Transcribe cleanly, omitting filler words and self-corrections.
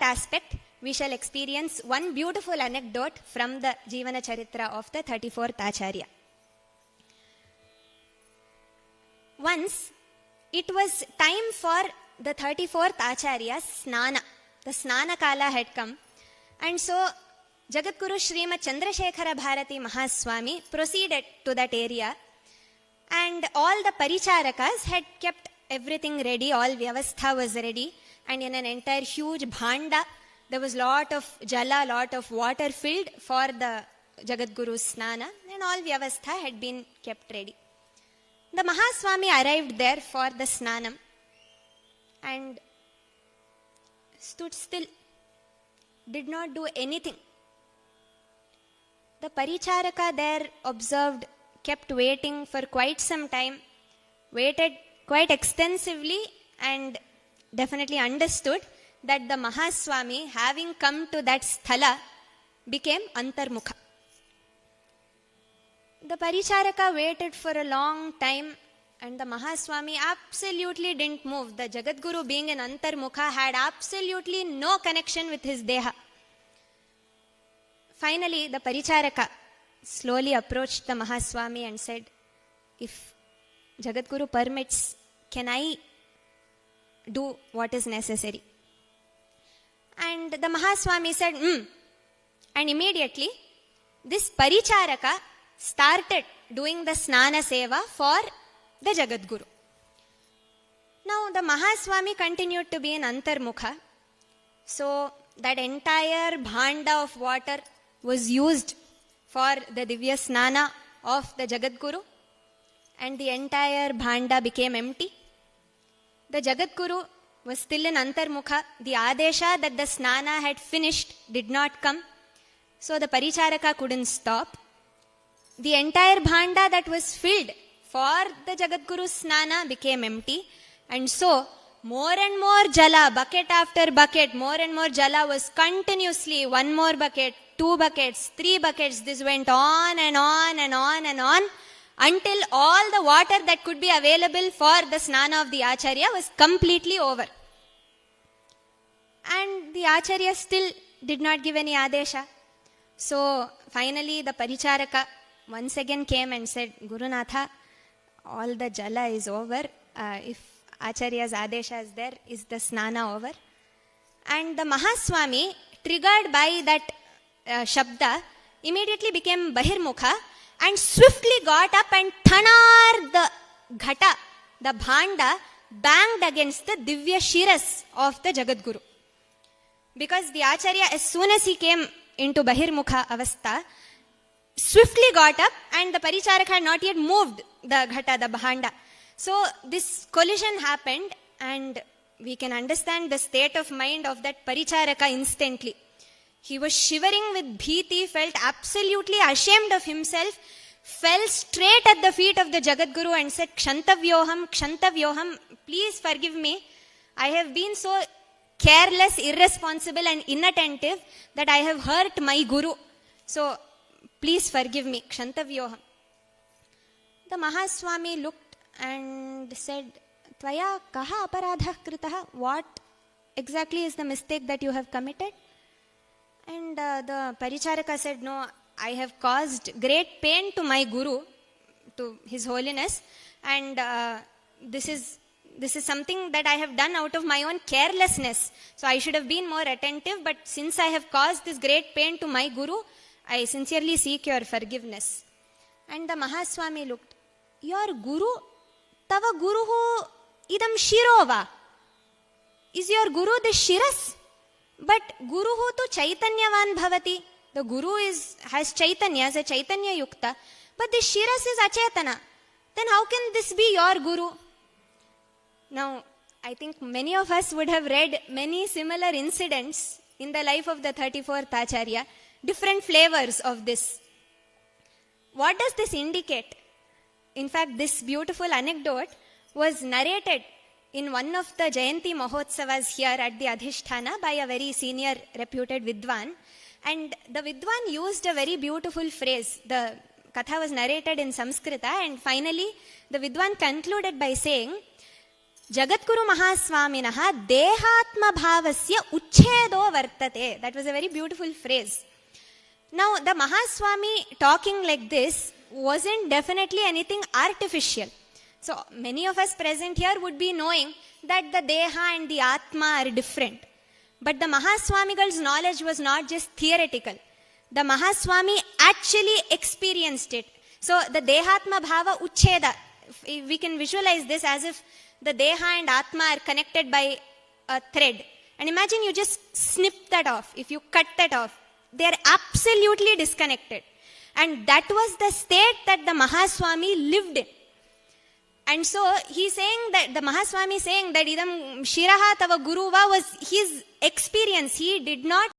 that aspect, we shall experience one beautiful anecdote from the Jivana Charitra of the 34th Acharya. Once, it was time for the 34th Acharya's Snana. The Snana Kala had come. And so, Jagadguru Srimad Chandrasekara Bharati Mahaswami proceeded to that area. And all the Paricharakas had kept everything ready, all Vyavastha was ready. And in an entire huge bhanda, there was lot of jala, lot of water filled for the Jagadguru's Snana. And all Vyavastha had been kept ready. The Mahaswami arrived there for the Snanam and stood still, did not do anything. The Paricharaka there observed, kept waiting for quite some time, waited quite extensively and definitely understood that the Mahaswami, having come to that sthala, became antarmukha. The Paricharaka waited for a long time and the Mahaswami absolutely didn't move. The Jagadguru, being an antarmukha, had absolutely no connection with his deha. Finally, the Paricharaka slowly approached the Mahaswami and said, if Jagadguru permits, can I do what is necessary? And the Mahaswami said, And immediately, this Paricharaka started doing the Snana Seva for the Jagadguru. Now, the Mahaswami continued to be an antarmukha. So, that entire bhanda of water was used for the Divya Snana of the Jagadguru. And the entire bhanda became empty. The Jagadguru was still an antarmukha. The Adesha that the Snana had finished did not come. So, the Paricharaka couldn't stop. The entire bhanda that was filled for the Jagadguru's Snana became empty. And so, more and more jala, bucket after bucket, more and more jala was continuously, one more bucket, 2 buckets, 3 buckets. This went on and on and on and on until all the water that could be available for the Snana of the Acharya was completely over. And the Acharya still did not give any Adesha. So, finally the Paricharaka once again came and said, Gurunatha, all the jala is over. If Acharya's Adesha is there, is the Snana over? And the Mahaswami, triggered by that Shabda, immediately became Bahirmukha and swiftly got up and thanar the ghata, the bhanda, banged against the Divya Shiras of the Jagadguru. Because the Acharya, as soon as he came into Bahirmukha Avastha, swiftly got up and the Paricharaka had not yet moved the ghata, the bhanda. So this collision happened and we can understand the state of mind of that Paricharaka instantly. He was shivering with bhiti, felt absolutely ashamed of himself, fell straight at the feet of the Jagadguru and said, Ksantavyoham, please forgive me. I have been so careless, irresponsible and inattentive that I have hurt my Guru. So, please forgive me, Ksantavyoham. The Mahaswami looked and said, Tvaya kaha aparadha kritaha? What exactly is the mistake that you have committed? And the Paricharaka said, no, I have caused great pain to my Guru, to His Holiness, and this is something that I have done out of my own carelessness. So I should have been more attentive, but since I have caused this great pain to my Guru, I sincerely seek your forgiveness. And the Mahaswami looked, your Guru, tava Guruhu idam shirova. Is your Guru the Shiras? But Guruhu tu Chaitanyavan bhavati. The Guru has Chaitanya, as a Chaitanya Yukta, but the Shiras is Achetana. Then how can this be your Guru? Now, I think many of us would have read many similar incidents in the life of the 34th Acharya, different flavors of this. What does this indicate? In fact, this beautiful anecdote was narrated in one of the Jayanti Mahotsavas here at the Adhishthana by a very senior reputed Vidwan. And the Vidwan used a very beautiful phrase. The Katha was narrated in Samskrita and finally the Vidwan concluded by saying, Jagadguru Mahaswaminaha Dehatma Bhavasya Uchchedo Vartate. That was a very beautiful phrase. Now, the Mahaswami talking like this wasn't definitely anything artificial. So, many of us present here would be knowing that the Deha and the Atma are different. But the Mahaswamigal's knowledge was not just theoretical. The Mahaswami actually experienced it. So, the Dehatma Bhava Uchcheda, we can visualize this as if the Deha and Atma are connected by a thread. And imagine you just snip that off. If you cut that off, they are absolutely disconnected. And that was the state that the Mahaswami lived in. And so he's saying that, the Mahaswami saying that idam shiraha tava guruva was his experience. He did not